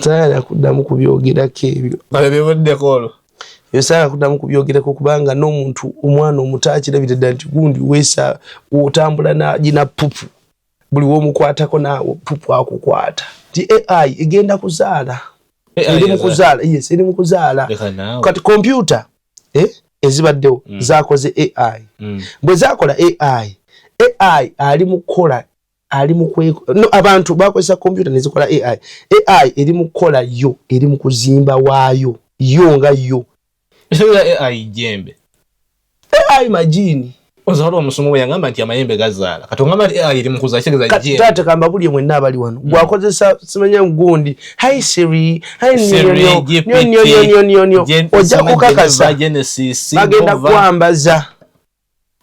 Tayari kuddamu kubyogerako ebyo. Babebuddeko. Yosala kuddamu kubyogerako kubanga n'omuntu omwana omuto akirabirira nti gundi weesa otambula na gina pupu. Buli womukwatako naawe pupu akukwata. Ti AI egenda kuzaala. Eri mu kuzaala. Yes, eri mu kuzaala. Kati computer ezibaddewo zaakoze AI. Bwe zaakola AI ali mu kukola abantu bakozesa computer nezikola AI eri mu kukola yo eri mu kuzimba waayo yo nga yo. AI jembe. AI majini. Ozalo omusomo yangamba nti amayembe gazaala. Katongamba AI eri mu kuzakigeza jembe. Tate kamba buli mwenna abali wano. Gwakozesa simanya ngundi. Hi Siri, hi nyo. Ojja kukakasa Genesis. Bagenda kwambaza.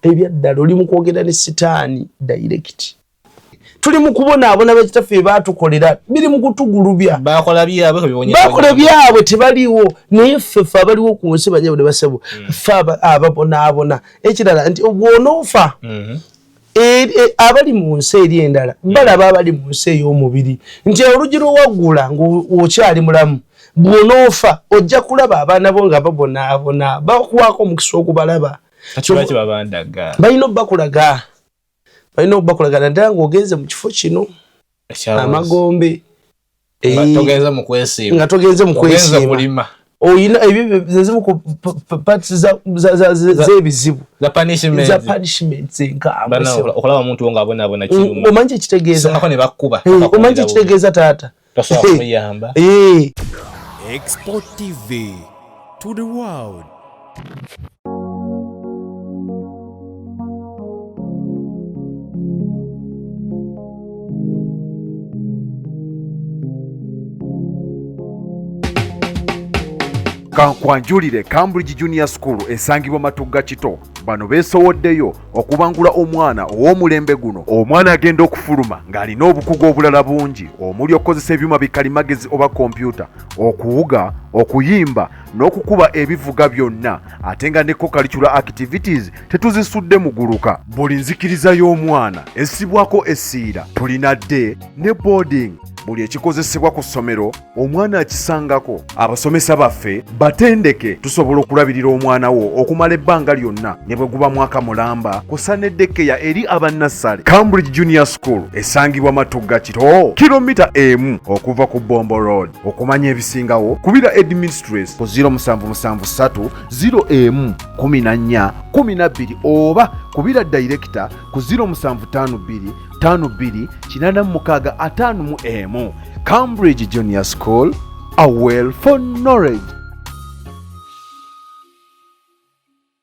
Ebyaddala oli mu kwogera ne sitaani direct. Tuli mu kubona abona bekitaffe baatukolera biri mu kutugulubya. Bakola byabwe tebaliwo naye ffe abaliwo ku nsi banyabwe basebo ffe ababona ekirala nti obwonoofa abali mu nsi eri endala balaba abali mu nsi ey'omubiri nti oluggi lw'owaggula ng'okyali mulamu bwonoofa ojja kulaba abaana bo nga babonaabona bakuwaako omukisa okubalaba. Balina obbakulaga naddala ng'ogenze mu kifo kino amagombe nga togenze mu kwesiima oyina ebyo zezimu ku parts z'ebizibu za punishment okulaba omuntu ng'abonaabona kiruma omanyi ekitegeeza omanyi ekitegeeza taata tosobola kumuyamba. Export TV to the world. Kankwanjulire Cambridge Junior School esangibwa Matugga Kito bano beesowoddeyo okubangula omwana ow'omulembe guno. Omwana agenda okufuluma ng'alina obukugu obulala bungi omuli okukozesa ebyuma bikalimagezi oba kompyuta, okuwuga, okuyimba n'okukuba ebivuga byonna ate nga ne co-curricular activities tetuzisudde muguluka. Buli nzikiriza y'omwana essibwako essiira. Tulina day ne boarding. Buli ekikozesebwa ku ssomero omwana akisangako. Abasomesa baffe batendeke tusobola okulabirira omwana wo okumala ebbanga lyonna ne bwe guba mwaka mulamba kusa n'eddekeya eri abannassale. Cambridge Junior School esangibwa Matugga Kito kilomita 1 okuva ku Bombo Road. Okumanya ebisingawo kubira administrator ku 0773 01 14 12 oba kubira director ku 0752 52 Cambridge Junior School, a well for knowledge.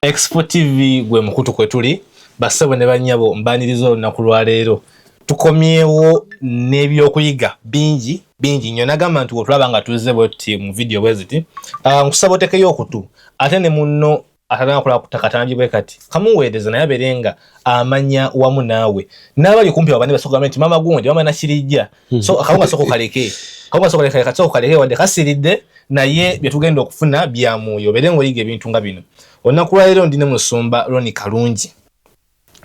Export TV gwe mukutu kwetuli basebo ne banyabo mbanirizo olunaku lwa leero tukomyewo n'ebyokuyiga bingi nnyo. Nagamba nti otulaba nga tuzze bweti mu video bweziti nkusaba otekeyo okutu ate ne munno atana kola kutakatambye bwe kati kamuweereza naye aberenga amanya wamu naawe n'abali kumpi abane basoka nti mama gundi mama nashirijja so akawunga soko kaleke wadde kasiridde naye byetugenda okufuna bya mwoyo berengo yige ebintu nga bino. Olunaku lwa leero ndine Musumba Ronnie Kalungi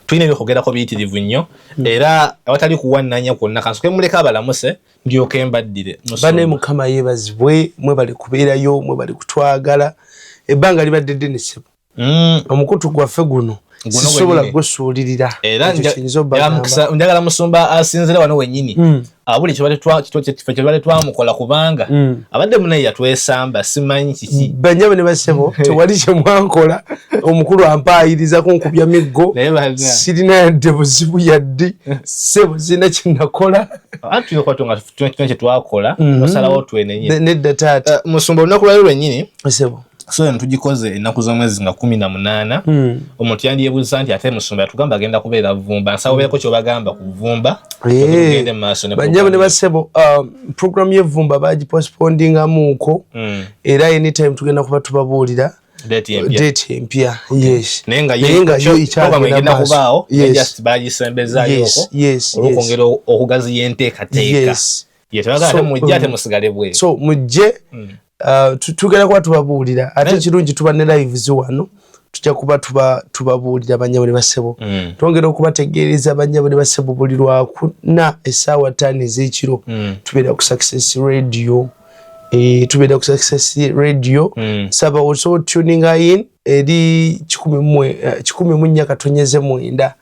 tuyina ebyokugerako biyitirivu nnyo era awatali kuwannanya kwonna kansoke muleka abalamuse ndyoke mbaddire. Bane Mukama yeebazibwe mwe bali kubeerayo mwe bali kutwagala ebbanga libadde ddene ssebo omukutu gwaffe guno sisobola gusuulirira era njagala Musumba asinzira wano wennyini abuli kyebale twamukola kubanga abadde munaye yatwesamba simanyi kiki banyabe ne basebo tewali kye mwankola omukulu ampaayiriza kunkubya miggo sirina yadde buzibu yadde sebo zina kinakola antu yokotonga kye twakola osalawo twenenye nedda taata Musumba olunaku lwa lwennyini sebo so tujikoze ennaku z'omwezi nga 18 omuntu yandiyebuuza nti ate Musumba yatugamba agenda kubeera Vumba nsawo beeko kyobagamba ku Vumba tugende maaso ne banyabe ne basebo program ye Vumba bagipostpondingamuuko era anytime tugenda kuba tubabuulira date empya yes nenga yo ikyagenda kubaawo just bagisembezaayo olw'okwongera okugaziya enteekateeka yetwagala mujje ate musigale bwe so mujje tugenda kuba tubabuulira ate kirungi tuba ne lives wano tujja kuba tubabuulira banyabule basebo twongera okubategeereza banyabule basebo buli lwakuna essaawa 5 ez'ekiro tubeera ku Success Radio tubeera ku Success Radio saba also tuning in eri 14 katonyeze mwenda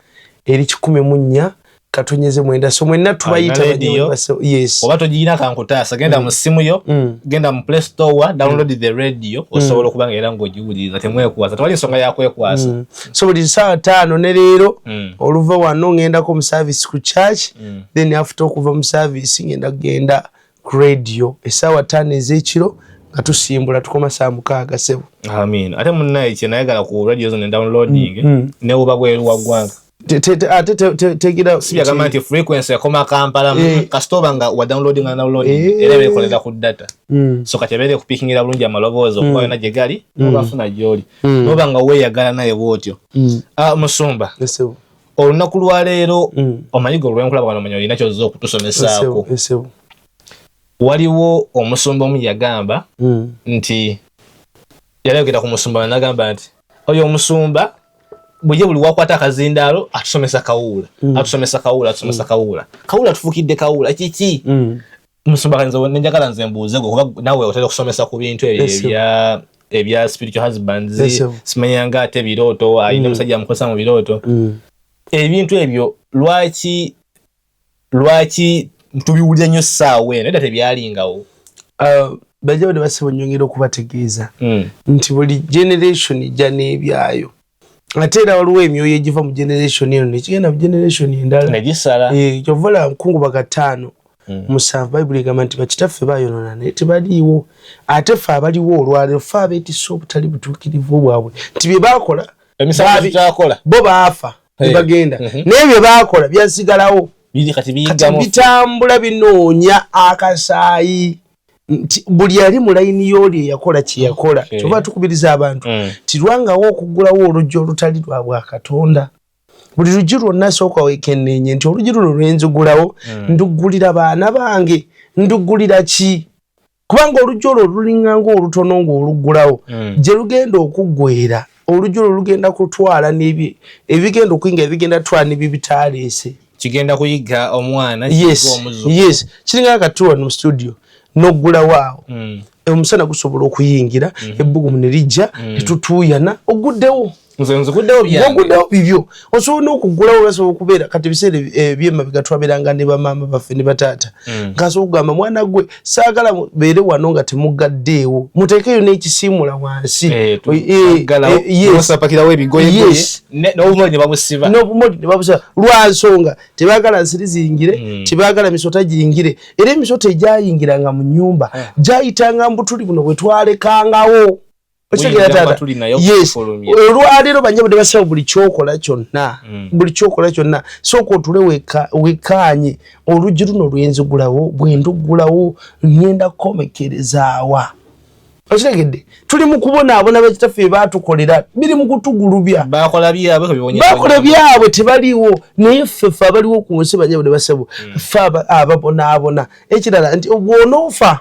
eri 14 katonyeze mwenda so mwenna tubayita banyabule basebo yes oba togirina kankutaasa genda mu simu yo genda mu Play Store download the radio osobola okubanga era ng'ogiwuliriza temwekuwasa tewali nsonga yakwekwasa so buli ssaawa 5 ne leero oluva wano ngendako mu service ku church then after okuva mu service ngenda kugenda ku radio essaawa 5 ez'ekiro nga tusimbula tukoma saa 6 sebo amin ate munnaye kye nayagala ku radio zone downloading ne oba bweru wa ggwanga tegira sibagamba nti frequency yakoma Kampala kasitoba nga wa downloading na downloading era bekolera ku data so katebere kupikingira bulungi amaloboozi okuba yona gye gali obafuna gyoli noba nga weeyagala naye bwotyo Musumba olunaku lwa leero omanyigo olwenkulaba wano omanyi olina kyozza okutusomesaako waliwo omusumba omu yagamba nti yalagera ku musumba n'agamba nti oyo omusumba buje buli wakwata akazindaalo atusomesa kawula tufukidde kawula kiki musumba kanzo njagala nze mbuuze kuba nawe otera okusomesa ku bintu ebya spiritual husbands simanyanga ate birooto ayina musajja mukosa mu birooto ebintu ebyo lwaki tubiwulira nnyo ssaawa eno edda tebyalingawo bajjabade basaba nnyongera okubategeeza nti buli generation ejja n'ebyayo ate era waliwo emyoyo egiva mu generation eno nekigenda mu generation endala negisala kyovala nkungubaga 5 7 Bayibuli egamba nti bakitaffe bayonoona naye tebaliiwo ate ffe abaliwo olwaleero ffe abeetisse obutali butuukirivu bwabwe nti bye baakola emisango tutakola bo baafa ne bagenda naye bye baakola byasigalawo kati bitambula binoonya akasaayi nti buli ali mu layini y'oli eyakola kye yakola kyova tukubiriza abantu tirwangawo okuggulawo oluggi olutali lwa Bwakatonda buli luggi lwonna sooka weekenneenye nti oluggi luno lwenzigulawo nduggulira baana bange nduggulira ki kubanga oluggi olwo lulinganga olutono ng'oluggulawo gye lugenda okuggwera oluggi olwo lugenda kutwala ebigenda okuyinga ebigenda twala nebibitaleese kigenda kuyiga omwana yes kiringa akatuwa mu studio noggulawo awo omusana gusobola okuyingira ebbugumu ne lijja netutuuyana oguddewo oguddewo bibyo osobola n'okuggulawo basobola okubeera kati ebiseera ebyema bigatwaberanga ne bamaama baffe ne bataata ngasobola okugamba mwana gwe saagala beere wano nga temuggaddeewo muteekeyo n'ekisiimula wansi n'obumoli ne babusiba lwansonga tebaagala nsiri ziyingire tebaagala misota giyingire era emisota egyayingiranga mu nnyumba gyayitanga mbutuli buno bwe twalekangawo olwaleero banyabade basaba buli kyokola kyonna sooka otule wekkaanye oluggi luno lwenzigulawo bwenduggulawo ngenda kukomekerezaawa okitegedde tuli mu kubonaabona bakitaffe baatukolera biri mu kutugulubya bakola byabwe tebaliiwo naye ffeffe abaliwo ku nsi banyabade basabo ffe ababonaabona ekirala nti bw'onoofa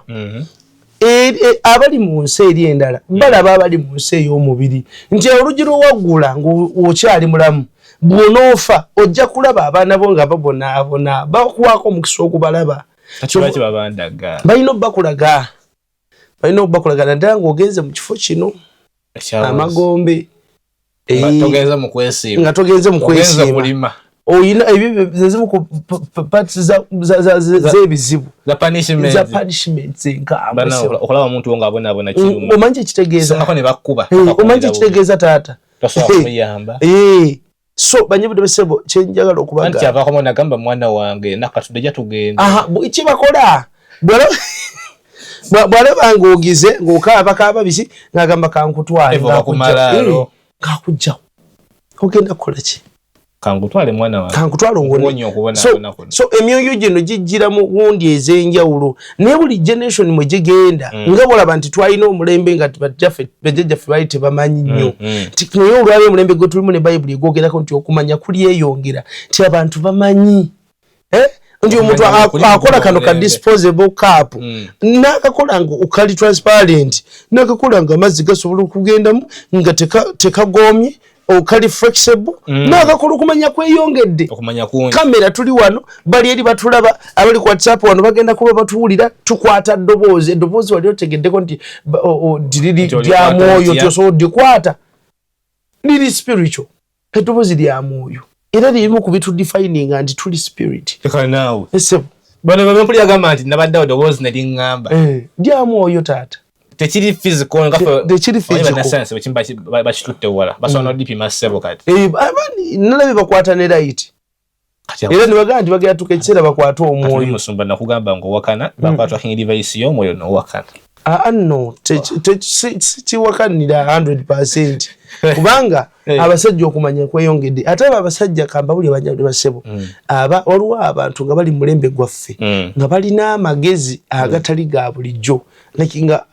abali mu nsi eri endala balaba abali mu nsi ey'omubiri nti oluggi lwowaggula ng'okyali mulamu bw'onoofa ojja kulaba abaana bo nga babonaabona bakuwaako omukisa okubalaba balina obbakulaga naddala ng'ogenze mu kifo kino amagombe nga togenze mu kwesiima oyina ebyo zezimu ku parts z'ebizibu za punishment enkambwe okulaba omuntu nga abonaabona kiruma omanyi ekitegeeza taata so banyabade basebo kyenjagala okubaga kyavaako mwana agamba mwana wange nakatudde ja tugenda kibakola bwalaba ng'ogize ng'okaabakaaba bisi ng'agamba kankutwale ng'akugjawo ogenda kukola ki kankutwale mwana wange kankutwale ongone so emyoyo gino gijjira mu gundi ez'enjawulo naye buli generation mwe gigenda nga bwolaba nti twalina omulembe nga bajjajjaffe baali tebamanyi nnyo naye olwali omulembe gwe tulimu ne bayibuli egwogerako nti okumanya kulyeyongera nti abantu bamanyi ndio omuntu akola kano ka disposable cup nakakola ngo ukali transparent nakakola ngo amazzi gasobola okugendamu nga tekagomye okali flexible nakakola okumanya kweyongedde kamera tuli wano bali eri batulaba abali ku WhatsApp wano bagenda kuba batuwulira tukwata eddoboozi wali otegeddeko nti diriri lya mwoyo tosobodde kwata liri spiritual eddoboozi lya mwoyo era lirimu ku bitu defining and tuli spirit tekanawo ese bano bamepuli agamba nti nabadde eddoboozi ne liŋŋamba lya mwoyo taata tekiri physical nga tekiri physical sense bachimba bachitutte wala basono dipima sebo kati abani nalabe bakwata ne right era nibaga nti bagenda tukechera bakwata omwoyo musumba nakugamba ngo wakana bakwata king device yo moyo no wakana no ti wakanira 100% kubanga abasajja okumanya kweyongedde ate abasajja kamba buli abanyabuli basebo waliwo abantu nga bali mulembe gwaffe nga balina amagezi agatali ga bulijjo nga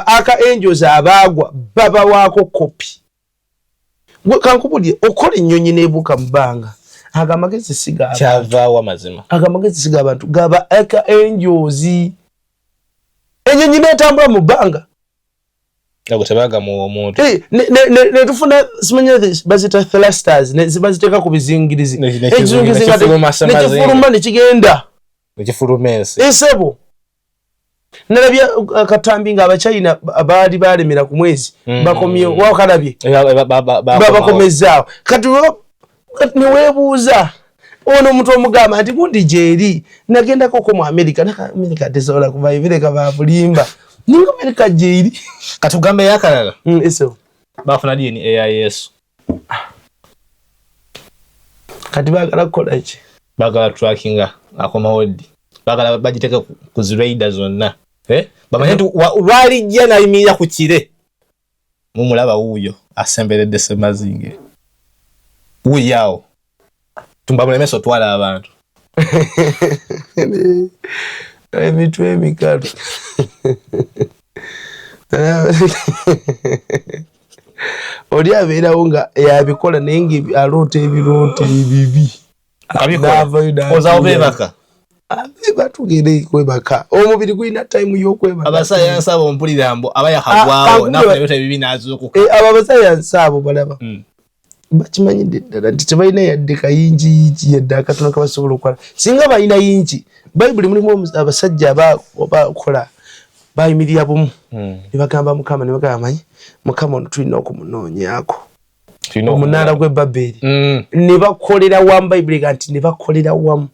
aka angels abagwa baba wako kopi kankubulye okola ennyonyi nebuka mbanga aga magezi siga kyavaawo mazima aga magezi siga abantu gaba aka angels ennyonyi netambula mu bbanga nago tebaga mu omuntu ne tufuna simanya bazita thrusters ne zibaziteka ku bizingirizi ekizingirizi nga nekifuluma nekigenda nekifulumensi esebo nalabya katambi nga abachina abali balemera ku mwezi bakomye wakalabye babakomezaawo kati niwebuuza ono omuntu omugamba nti gundi jeeri nagendako ko mu America tesobola kuba ebireka babulimba ninga America jeeri katugambe yakalala eso bafuna DNA AIS kati bagala kukola ki bagala trackinga akomawodi bagala bagiteka ku ziraida zonna bamanye nti lwalijja nayimirira ku kire mumulaba wuuyo asemberedde Semazinge wuuyawo tumbamulemeso twala abantu emitwe emikalu oli abeerawo nga yabikola naye nga aloota ebirooto ebibi ozawobebaka batugere kwebaka omubiri gulina time y'okwebaka abasayansi abo mpulira mbo abayakagwawo nakuleeta ebibi nazuukuka abo abasayansi abo balaba bakimanyidde ddala nti tebalina yadde kayingi yadde akatono kabasobola okukola singa balina yingi bayibuli mulimu abasajja abakola bayimirira bumu ne bagamba Mukama ne bagamba manyi Mukama ono tulina okumunoonyaako omunaala gw'e Babeli ne bakolera wamu bayibuli egamba nti ne bakolera wamu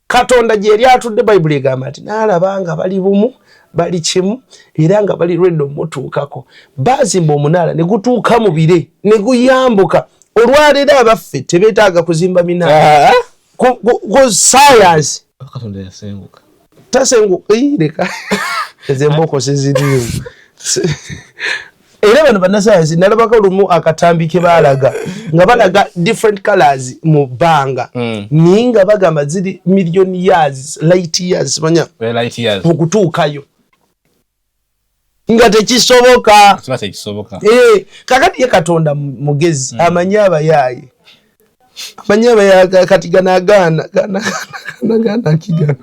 Katonda gye yali atudde bayibuli egamba nti n'alaba nga bali bumu bali kimu era nga bali lwedde omutuukako bazimba omunaala ne gutuuka mu bire ne guyambuka olwaleero abaffe tebeetaaga kuzimba minaala ku science Katonda yasenguka tasenguka leka ezemboko sezirimu era bano bannasayansi nalabako lumu akatambi ke baalaga nga balaga different colors mu bbanga naye nga bagamba ziri million years light years manya okutuukayo nga tekisoboka kakati ye Katonda mugezi amanyi abayaaye kati ganagaana kigano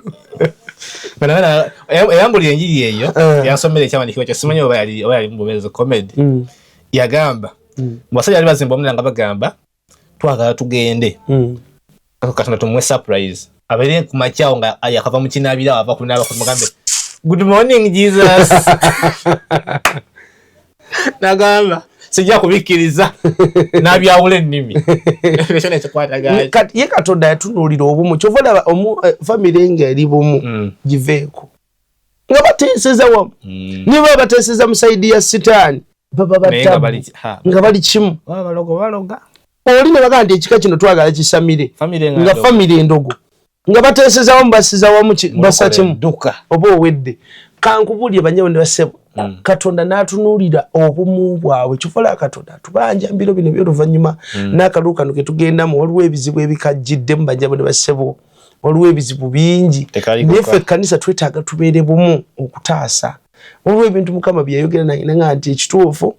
eyambuli enjiri eyo yansomera ekyawandiikibwa kyo simanyi oba yali mubezi comedy yagamba basajja bali bazimba omunaala nga bagamba twagala tugende Katonda tumuwe surprise abeere ku makyawo nga yakava mu kinaabira ava kunaaba kumugambe good morning Jesus nagamba sijja kubikkiriza n'abyawula ennimi ekyo nekikwatagaki kati ye Katonda yatunuulira obumu kyova olaba famire nga eri bumu giveeko nga bateeseza wamu niba bateeseza mu saidi ya sitaani baba batabu nga bali kimu baloga oli ne bagamba nti ekika kino twagala kisamire nga famire endogo nga bateeseza wamu basiza wamu basa kimu oba owedde kankubulye banyewo ne basebo Katonda n'atunuulira obumu bwabwe kyofala Katonda tubanja mbiro bino by'oluvannyuma n'akaluukano ke tugendamu waliwo ebizibu ebikajjiddemu banjabo ne basebo waliwo ebizibu bingi neffe ekkanisa twetaaga tubeere bumu okutaasa olwo ebintu mukama byayogera nanga nti ekituufu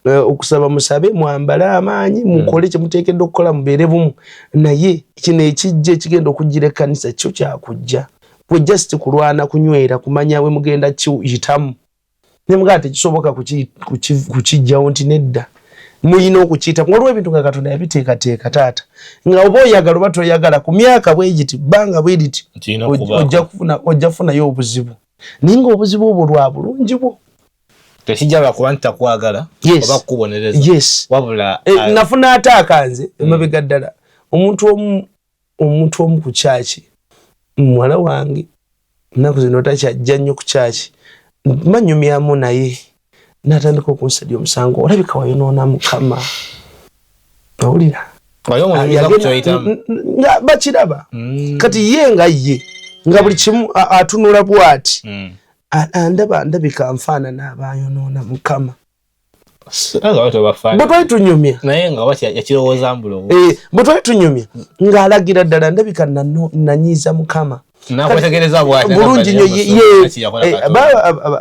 okusaba musabe mwambale amaanyi mukole kye muteekedde okukola mubeere bumu naye kino ekijja ekigenda okugira ekkanisa kyo kyakujja kwe just kulwana kunywera kumanya we mugenda kiyitamu ne mugaa tekisoboka kukijjawo nti nedda muyina okukiyita waliwo ebintu nga Katonda yabiteekateeka taata nga oba oyagala oba toyagala ku myaka bwegiti bbanga bweriti ojja kufunayo obuzibu naye nga obuzibu obwo lwa bulungi bwo tekijja lwakuba nti takwagala oba kukubonereza wabula nafuna ate akanze emabega ddala omuntu omu ku kyaki muwala wange ennaku zino takyajja nnyo ku kyaki manyumyamu naye natandika okunsalya omusango olabika wayonoona mukama owulira nga bakiraba kati ye nga buli kimu atunula bwati ndabika nfaanana abayonoona mukama bwe twali tunyumya bwe twali tunyumya ng'alagira ddala ndabika nanyiiza mukama bulungi nnyo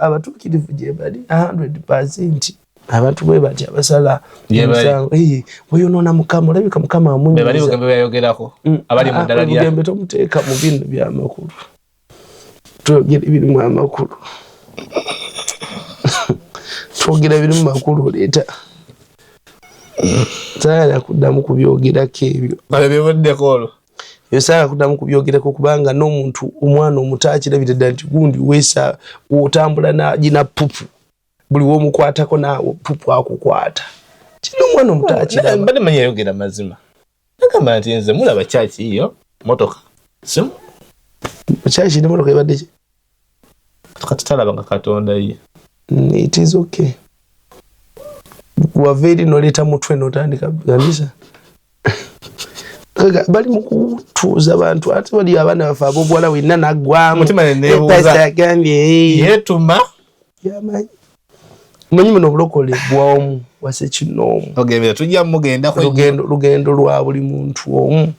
abatuukirivu gye bali 100% abantu bwe bati abasala weyonoona mukama olabika mukama amunyiizabugembe tomuteeka mu bino byamakulu twogera ebirimu amakulu twogera birimu makulu oleeta saala kuddamu kubyogerako ebyo yosaka kuddamu kubyogerako kubanga n'omuntu omwana omuto akirabira ddala nti gundi weesa otambula nagina pupu buli womukwatako naawe pupu akukwata kino omwana omuto akiraba mbadde manyi yayogera mazima nagamba nti nze mulaba kyaki iyo motoka simu kyaki ne motoka ebadde ki tutalaba nga Katonda ye it is okay wava eri noleeta mutwe notandika gandisa bali mukutuuza bantu ate bali abaana bafe ab'obuwala wenna naggwamu agambye yeetuma yamanyi manyi muno obulokole bwaomu wase kinoomu ogembera tujja mugenda lugendo lwa buli muntu omu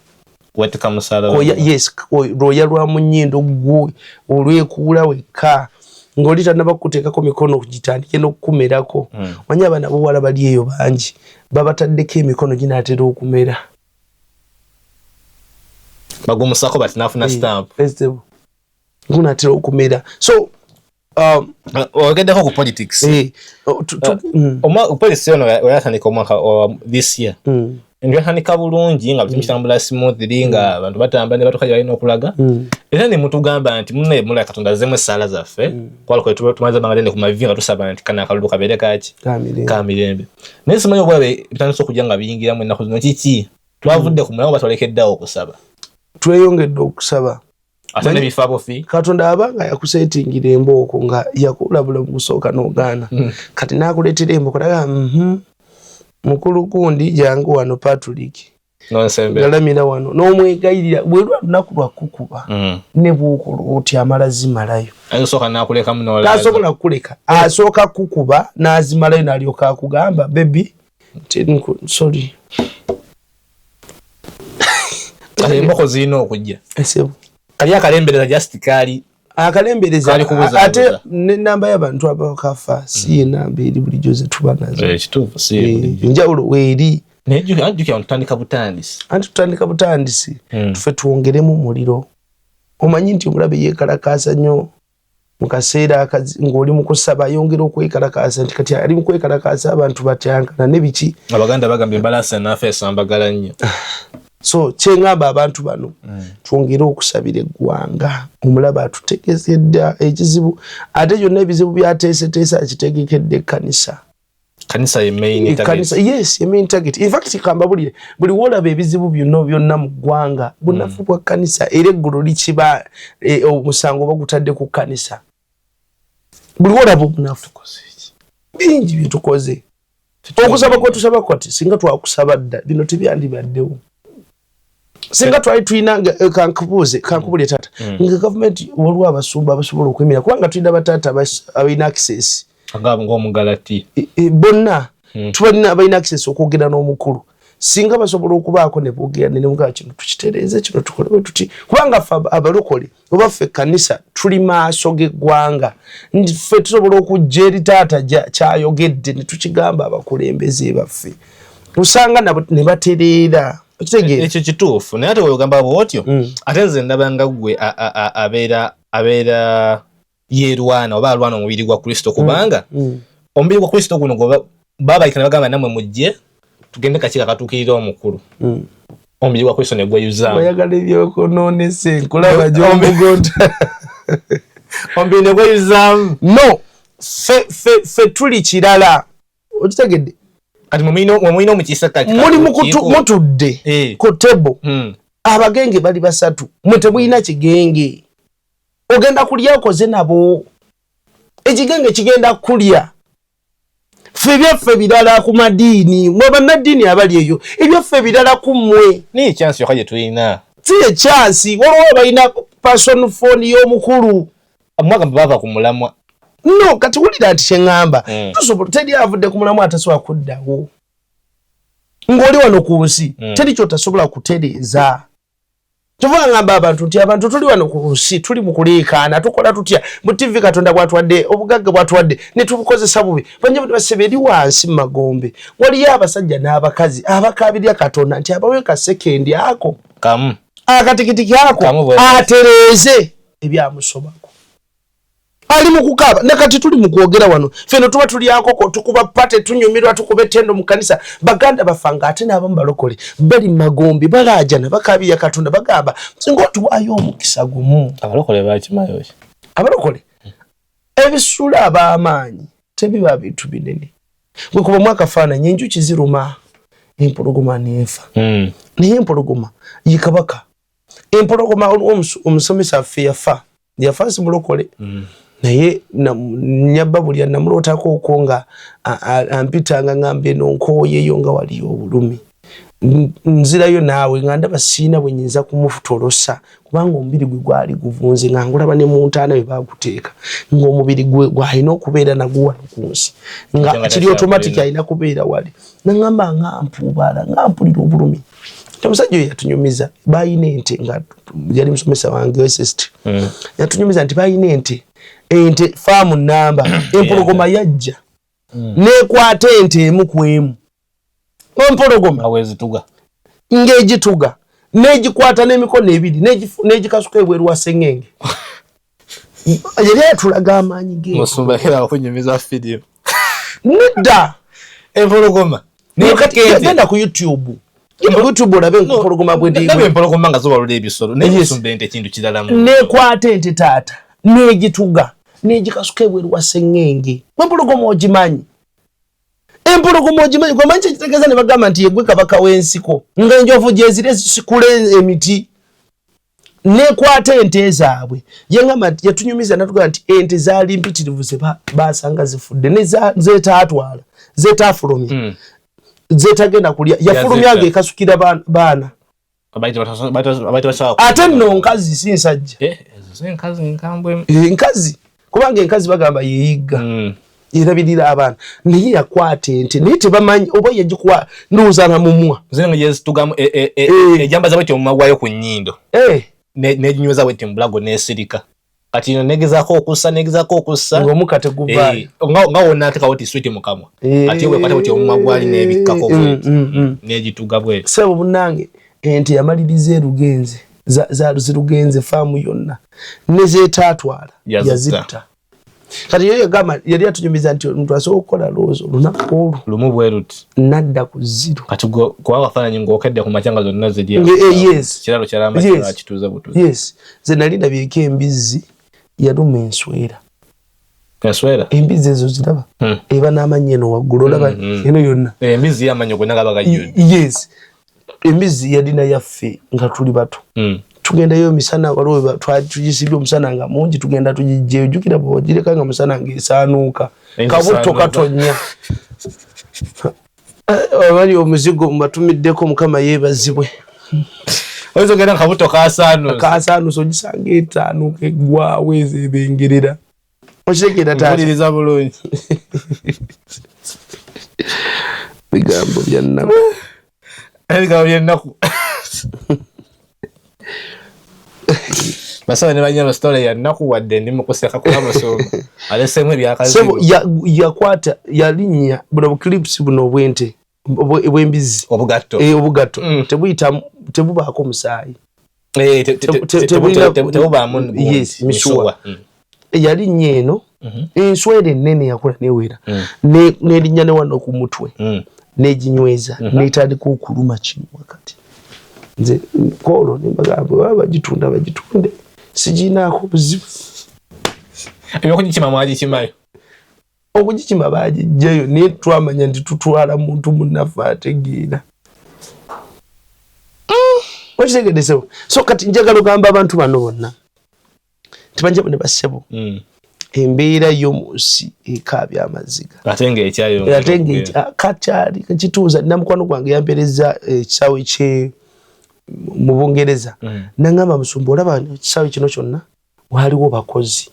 wetika musala lwoya lwa munyindo gwe olwekuula wekka ng'oli tannaba kukuteekako mikono gitandike n'okukumerako manyi abaana b'obuwala bali eyo bangi babataddeko emikono ginaatera okumera bagumusako bati nafuna stamp gunaatera okumera so ogeddeko ku politics policy ono yatandika omwaka this year ndio yatandika bulungi nga bitu kitambula smoothly nga abantu batambula ne batoka balina okulaga era ne mutugamba nti munne mula Katonda azemwe sala zaffe kwalo kwe tumaze bangalende ku mavi nga tusaba nti kana kalulu kabere kaki kamirembe naye simanyi obwabe bitandise okujja nga biyingira mu ennaku zino kiki twavudde ku mulango batwalekeddeawo okusaba tweyongedde okusaba ate nebifabo fi Katonda abanga yakusetingira embooko nga yakulabula mu kusooka n'ogaana kati n'akuleetera embooko naga mukulu gundi jangu wano Patrick galamira wano n'omwegayirira bwe lwa lunaku lwakukuba ne bw'okola oti amala zimalayo ayosooka n'akuleka muno tasobola kukuleka asooka kukuba n'azimalayo n'alyoka akugamba baby sorry emboko zirina okujja esebo kali akalembereza just kali akalembereza ate n'ennamba y'abantu abakafa si ennamba eri bulijjo ze tuba nazo ekituufu si bulijjo enjawulo weeri nejjukira tutandika butandisi anti tutandika butandisi tufe tuwongeremu omuliro omanyi nti omulabe yeekalakaasa nnyo mu kaseera ng'oli mu kusaba yongera okwekalakaasa nti kati ali mu kwekalakaasa abantu batyankana ne biki abaganda bagambye embalasa naafe esambagala nnyo so kyengamba abantu bano twongere okusabira eggwanga omulabe atutegese dda ekizibu ate byonna ebizibu byateeseteese akitegekedde ekkanisa ye main target yes ye main target in fact kamba buli wolaba ebizibu byonna mu ggwanga bunafu bwa kkanisa era eggulu likiba omusango bagutadde ku kkanisa buli wolaba obunafu bingi byetukoze okusaba kwetusaba kwati singa twakusaba dda bino tebyandibaddewo singa twali tulina kankubulye tata nga gavumenti waliwo abasumba abasobola okwemera kubanga tulina bataata abalina access ng'omugalati bonna tubalina abalina access okwogera n'omukulu singa basobola okubaako ne boogera ne mugaa kino tukitereeze kino tukolewe tuti kubanga ffe abalokole oba ffe ekkanisa tuli maaso g'eggwanga ffe tusobola okujja eri taata kyayogedde ne tukigamba abakulembeze baffe usanga nabo ne batereera ekyo kituufu naye ate weogamba bwotyo ate nze ndaba nga ggwe abeera yeerwana oba alwana omubiri gwa Kristo kubanga omubiri gwa Kristo guno baabayika ne bagamba namwe mujje tugende kakiiko akatuukirira omukulu omubiri gwa Kristo ne gweyuzaamu oyagala ebyokunoonesa enkulaba gy'omugonda omubiri ne gweyuzaamu no ffe tuli kirala okitegedde kati mwemulina omukiisa muli mutudde ku tebo abagenge bali basatu mwe temulina kigenge ogenda kulya okoze nabo ekigenge kigenda kulya ffe byaffe birala ku madiini mwe bannaddiini abali eyo ebyaffe birala ku mmwe niye chansi yokka gye tulina si ekyansi waliwo balina person phone y'omukulu mwagamba bava ku mulamwa no kati wulira nti kyeŋŋamba tusobola teri avudde ku mulamwa atasobola kuddawo ng'oli wano ku nsi teri kyotasobola kutereeza kyova ŋŋamba abantu nti abantu tuli wano ku nsi tuli mu kuleekaana tukola tutya mu TV Katonda bw'atuwadde obugagga bw'atuwadde ne tubukozesa bubi banyabo basebe eri wansi mu magombe waliyo abasajja n'abakazi abakaabirya Katonda nti abawe ka sekendi ako kamu akatikitiki ako atereeze ebyamusobako ali mu kukaaba nakati tuli mu kwogera wano feno tuba tuli akoko tukuba pate tunyumirwa tukube tendo mu kanisa baganda bafanga ate n'abamu balokole bali magombe balajana bakabirya Katonda bagamba singa tuwayo omukisa gumu abalokole bakimayo abalokole ebisula ab'amaanyi tebiba bintu binene bwe kuba mwaka faananyi enjuki ziruma empologoma neefa naye empologoma yikabaka empologoma omusomesa ffe yafa si mulokole naye nyabba buli namulootako okwo nga ampitanga ngambye eno nkooyeyo nga waliyo obulumi nzirayo naawe nga ndaba siina bwe nyinza kumutolosa kubanga omubiri gwe gwali guvunze nga ngulaba ne mu ntaana bwe baaguteeka ng'omubiri gwe gwalina okubeera nagwo wano ku nsi nga kiri automatic alina kubeera wali naŋŋamba nga mpuubala nga mpulira obulumi omusajja oyo yatunyumiza baayina ente nga yali musomesa wange SST yatunyumiza nti baayina ente faamu namba empologoma yajja nekwata ente emu ku emu empologoma ng'egituga n'egikwata n'emikono ebiri n'egikasuka ebweru wa sengenge yali atulaga amaanyi nedda empologoma genda ku YouTube olabe empologoma empologoma nga zobalula ebisolo n'ekisumba ente kintu kirala nekwata ente taata n'egituga n'egikasuka ebweru wa sengenge empologoma ogimanyi gwemanyi kyekitegeeza ne bagamba nti yegwe kabaka w'ensiko nga enjovu gyezire zisikula emiti nekwata ente zaabwe yengamba yatunyumiza natugamba nti ente zaali mpitirivu ze basanga zifudde nezetaatwala zetaafulumya zetagenda kulya yafulumyanga ekasukira baana ate nno nkazi si nsajja nkazi kubanga enkazi bagamba yeyigga yerabirira abaana naye yakwata ente naye tebamanyi oba yagikuwa ndowooza nga mumwa ejamba zabwe omumagwayo ku nnyindo n'eginyweza bwe mubulago n'esirika kati ino negezaako okussa ng'omukka teguvaayo nga wonna atekawo ti switi mukamwa ate wekwata bwe omumwa gwali n'ebikkako bweti n'egituga bweti sebo bunnange ente yamaliriza erugenze zirugenze faamu yonna nezeetaatwala yazitta kati yo yagamba yali atunyumiza nti omuntu asobola okukola loozo olunaku olwo lumu bwe luti nadda ku ziro kati kuba wafaananyi ng'okedde ku macyanga zonna kiralo kyalama kituuza butuuzi yes ze nali ndabyeko embizzi yaluma enswera embizzi ezo ziraba eba n'amannyo eno waggulu olaba eno yonna embizzi y'amannyo gonna gaba gajjudde yes embizzi yalina yaffe nga tuli bato tugendayo misana waliwo tugisibye omusana nga mungi tugenda tugijjeyo jjukira bwogireka nga musana ng'esaanuuka kabuto katonya abali omuzigo mbatumiddeko mukama yeebazibwe oyinza ogenda kabuto kasaanuusa ogisanga etaanuuka eggwawo ezo ebengerera okitegeera tauliriza bulungi bigambo byannabo Alika byennaku. Basawe ne banyama story ya naku wadde ndimu kuseka kwa masomo. Alesemu byakazi. Sebo yakwata yalinnya buno clips buno bwente. Bwembizi. Obugatto. Obugatto. Tebubaako musaayi. Tebuba amun. Yes, misuwa. Yalinnya eno. Enswede nene yakola newera. Nelinya ne wano ku mutwe. Nejinyweza. Netandika okuluma kino wakati. Nze kolo nimbagamba bagitunda bagitunde. Sijinaako buzibu. Ebyokunyikima mwagikimayo. Okugikima bagiggyayo naye twamanya nti tutwala muntu munnafe ategeera. Okitegedesewo. So kati njagala ogamba abantu bano bonna tibanja ne bassebo. Embeera y'omu nsi ekaabya amaziga. Ate ng'ekyayo. Ate ng'ekakyali kakituuza namukwano gwange yampereza ekisaawe kye mu Bungereza. Nangamba musumba olaba ekisaawe kino kyonna waliwo bakozi.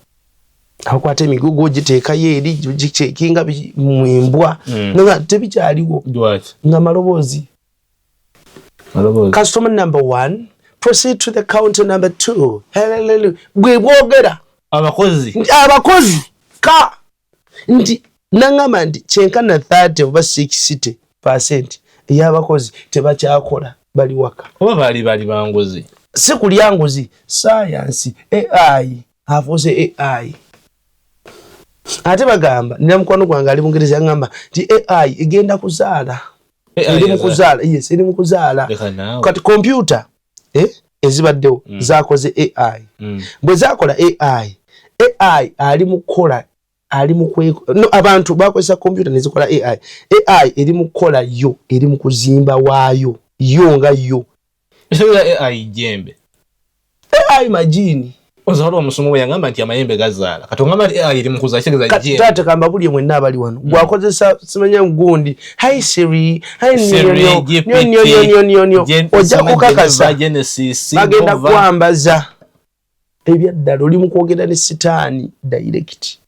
Abakwata emigugu giteekayo eri giteekinga mu embwa. Nga tebikyaliwo. Nga maloboozi. Customer number 1, proceed to the counter number 2. Bwe bwogera. Abakozi ka nti nangamba nti kyenkana 30 oba 60% ey'abakozi tebakyakola bali waka. Oba bali banguzi. Si kulya nguzi, science, AI, afuuse AI. Ate bagamba nina mukwano gwange ali Bungereza yangamba nti AI egenda kuzaala. Eri mu kuzaala. Kati computer ezibaddewo zaakoze AI. Bwe zaakola AI ali mu kukola abantu bakozesa computer nezikola AI eri mu kukola yo eri mu kuzimba waayo yo nga yo. AI jembe. AI majini. Ozalo omusomo yangamba nti amayembe gazaala. Katongamba nti AI eri mu kuzakigeza jembe. Tate kamba buli mwenna abali wano. Gwakozesa simanya gundi. Hi Siri, hi nyo. Ojja kukakasa. Bagenda kwambaza. Ebyaddala oli mu kwogera ne sitaani direct.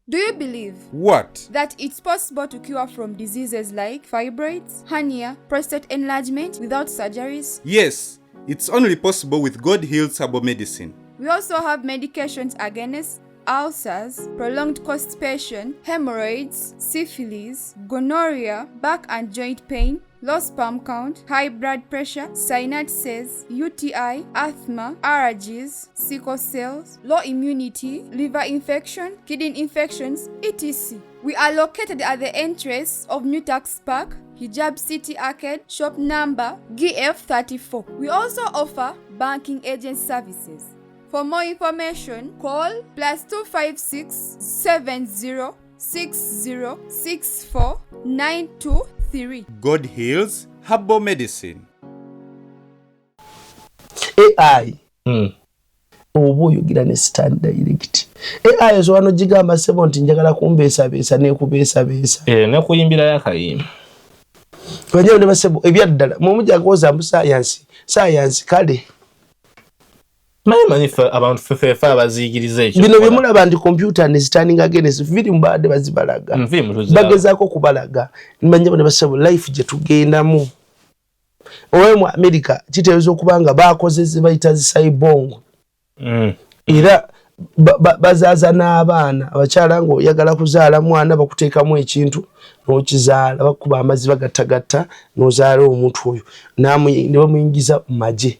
Do you believe What? that it's possible to cure from diseases like fibroids, hernia, prostate enlargement without surgeries? Yes, it's only possible with God Heals Herbal Medicine. We also have medications against ulcers, prolonged constipation, hemorrhoids, syphilis, gonorrhea, back and joint pain, low sperm count, high blood pressure, sinuses, UTI, asthma, allergies, sickle cells, low immunity, liver infection, kidney infections, etc. We are located at the entrance of New Tax Park, Hijab City Arcade, shop number GF34. We also offer banking agent services. For more information, call +256 70 60 64 923. God Heals Herbal Medicine. AI. Obo yogira ne stand direct. AI zo wano jigamba 70 njagala kumbeesa ne kubeesa. Ne kuyimbira yakayimba. Banyewe ne basebo ebyaddala mu mujja goza mu science kale. Mani abantu fefe abazigirize ekyo. Bino bimulaba ndi computer ne standing against film bade bazibalaga. Bagezaako kubalaga. Banyewe ne basebo life je tugendamu. Owe mu America kiteezo okubanga bakozeze bayita cyborg. Era bazaza n'abaana abakyala ngo yagala kuzaala mwana bakuteekamu ekintu n'okizaala bakuba amazzi bagatagatta n'ozaala omuntu oyo ne bamuyingiza mu magye.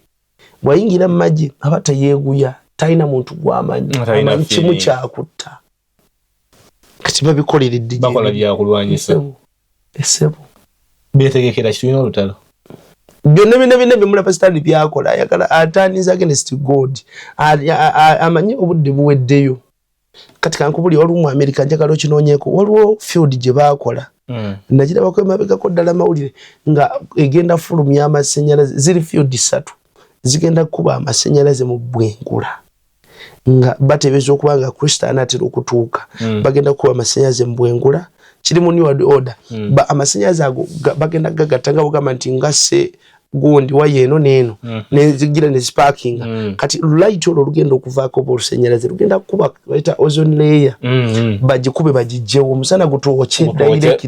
Bwayingira mu magye aba tayeeguya talina muntu gw'amanyi kimu kyakutta. Kati babikoleredde bakola byakulwanyisa. Esebo beetegekera kitulina olutalo. Byonna bimulaba sitani byakola ayagala ataniza against God. Amanyi obudde buweddeyo. Kati kankubuli waliwo mu America njagala okinoonyeeko waliwo field gye baakola. Nagirabako emabegako ddala mawulire nga egenda fulumya amasannyalaze ziri field 3 zigenda kuba amasannyalaze mu Bwengula. Nga batebeeza okuba nga Kristo anaatera okutuuka. Bagenda kuba amasannyalaze mu Bwengula. Kiri mu New World Order. Amasannyalaze ago bagenda gagatta nga bugamba nti ngasse gundi wa yeno neno nezigira ne sparking kati light olwo lugenda okuvaako bolusannyalaze lugenda kuba baita ozone layer bagikube bagijjewo omusana gutuwoche direct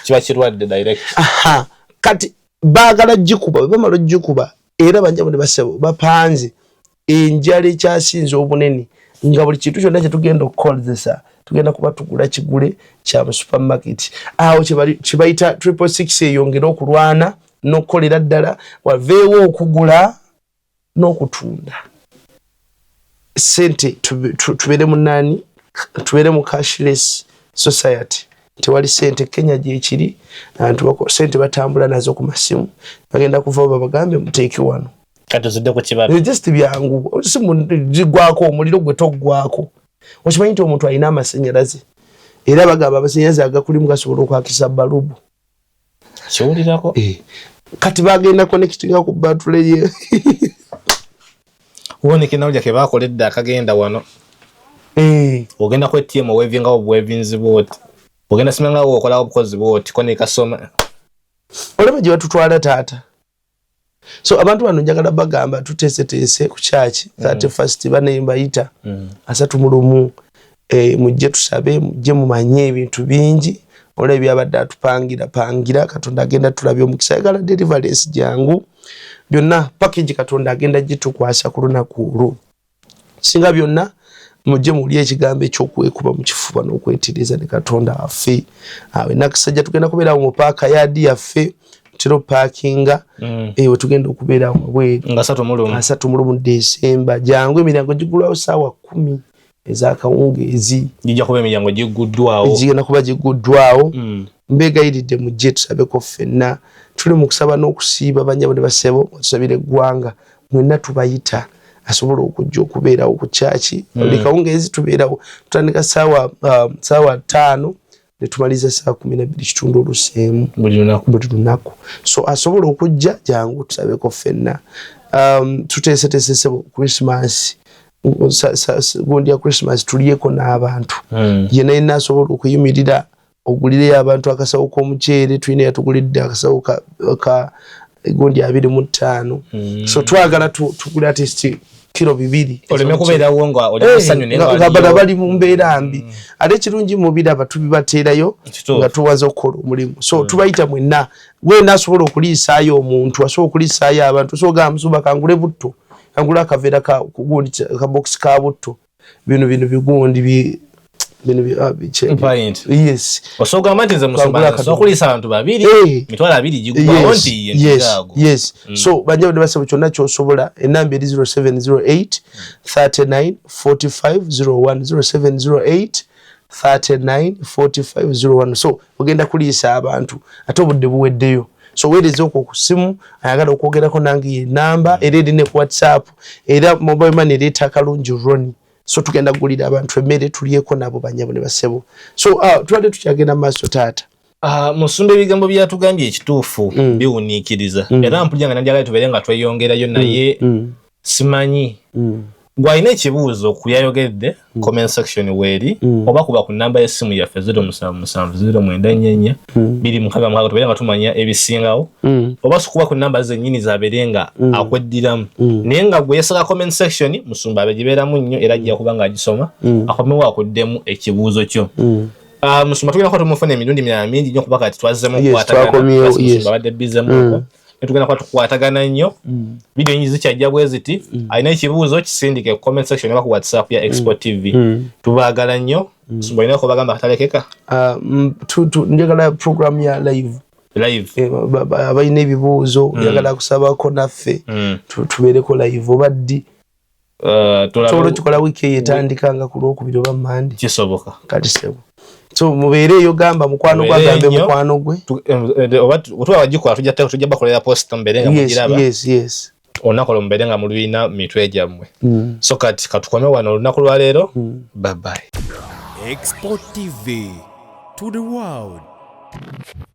kiba kirwadde direct. Kati baagala gikuba bamalo gikuba era banjabo ne basebo bapanze enjala ekyasinze obunene nga buli kintu kyonna kye tugenda okukozesa tugenda kuba tugula kigule kya mu supermarket awo kibayita 666 eyongera okulwana n'okukolera ddala waveewo okugula n'okutunda sente tubeere mu nani tubeere mu cashless society tewali sente Kenya gyekiri sente batambula nazo ku masimu bagenda kuva babagambe muteeke wano kati zidde ku kibabi just byangu simu jigwako omuliro gwe toggwako okimanyi nti omuntu alina amasannyalaze era bagamba amasannyalaze agakuli mugasobola okwakisa balubu kiwulirako kati bagenda connectinga ku battery ye uone kinawulya ke bakoledde akagenda wano ogenda ku ATM wevinga obwevinzi bwoti ogenda simenga okola obukozi bwoti kone kasoma olaba gye batutwala taata so abantu bano njagala bagamba tuteeseteese ku church 31st banembayita asatu mulumu mujje tusabe mujje mumanye ebintu bingi olaba byabadde atupangira Katonda agenda tulabye omukisa yagala deliverance jangu byonna package Katonda agenda gitukwasa ku lunaku olwo singa byonna mujje muli ekigambo ekyokwekuba mu kifuba n'okwetereza ne Katonda affe awe nakisajja tugenda kubeera mu paaka yadi yaffe tiro parkinga we tugenda okubeera mu nga 3 mulumu December jangu emiryango gigulwawo saawa 10 ezakawungeezi jija kuba emiryango giguddwawo gigenda kuba giguddwawo mbegayiridde mujje tusabeko ffenna tuli mu kusaba n'okusiiba banyabo ne basebo tusabire eggwanga mwenna tubayita asobola okujja okubeerawo ku kyaki buli kawungeezi tubeerawo tutandika saawa 5 ne tumaliza saa 12:30 buli lunaku so asobola okujja jangu tusabeko ffenna tuteeseteese Christmas gundi ya Christmas tuliyeko n'abantu yena yenna asobola okuyimirira ogulire abantu akasawo k'omuceere tulina yatugulidde akasawo ka gundi 25 so twagala tugula testi kilo 2 oleme kubeerawo nga oli musanyu nga bali mu mbeera mbi ate kirungi mu biraba tubibateerayo nga tuwaze okukola omulimu so tubayita mwenna wena asobola okuliisaayo omuntu asobola okuliisaayo abantu so ga musuba kangule butto kangula akaveera ka gundi ka box ka butto bino bigundi yes osoga amantize musumba so kulisa abantu babiri mitwala 2 jigwa onti yes so banje bade basaba kyonna kyosobola enamba eri 0708 39 45 01 0708 39 45 01 so ogenda kulisa abantu ate obudde buweddeyo so weereza okwo ku simu ayagala okwogerako nange namba era eri ne ku WhatsApp era mobile money ereeta akalungi roni so tugenda kugulira abantu emmere tuliyeko nabo banyabo ne basebo so twali tukyagenda maaso taata musumba ebigambo byatugambye ekituufu biwuniikiriza era mpulira nga nanjagala tubeere nga tweyongerayo naye simanyi gwalina ekibuuzo ku yayogedde comment section weeri oba kuba ku namba y'essimu yaffe 077094 2 tubeere nga tumanya ebisingawo oba kuba ku namba zennyini zabeere nga akweddiramu naye nga gwe yesala comment section musumba abegibeeramu nnyo era ajja kuba nga agisoma akomewo akuddemu ekibuuzo kyo musumba tugenda kuba tumufuna emirundi mirala mingi nnyo kuba kati twazzemu okukwatagana badde bizemu tugenda kuba tukwatagana nnyo video nyingi zikyajja bwe ziti alina ekibuuzo kisindike ku comment section oba ku WhatsApp ya Export TV tubaagala nnyo musumba alina kubagamba katalekeka njagala program ya live abalina ebibuuzo njagala kusabako naffe tubeereko live oba ddi tusobola kikola wiiki eyo etandika nga ku Lwokubiri oba Mandi kisoboka kati sebo so mubeereyo gamba mukwano gwagambe mukwano gwe oba otwa wajikola tujja bakolera post mbere nga mugiraba yes onakola mbere nga mulwina mitwe jammwe so kati katukome wano olunaku lwa leero bye bye Export TV to the world.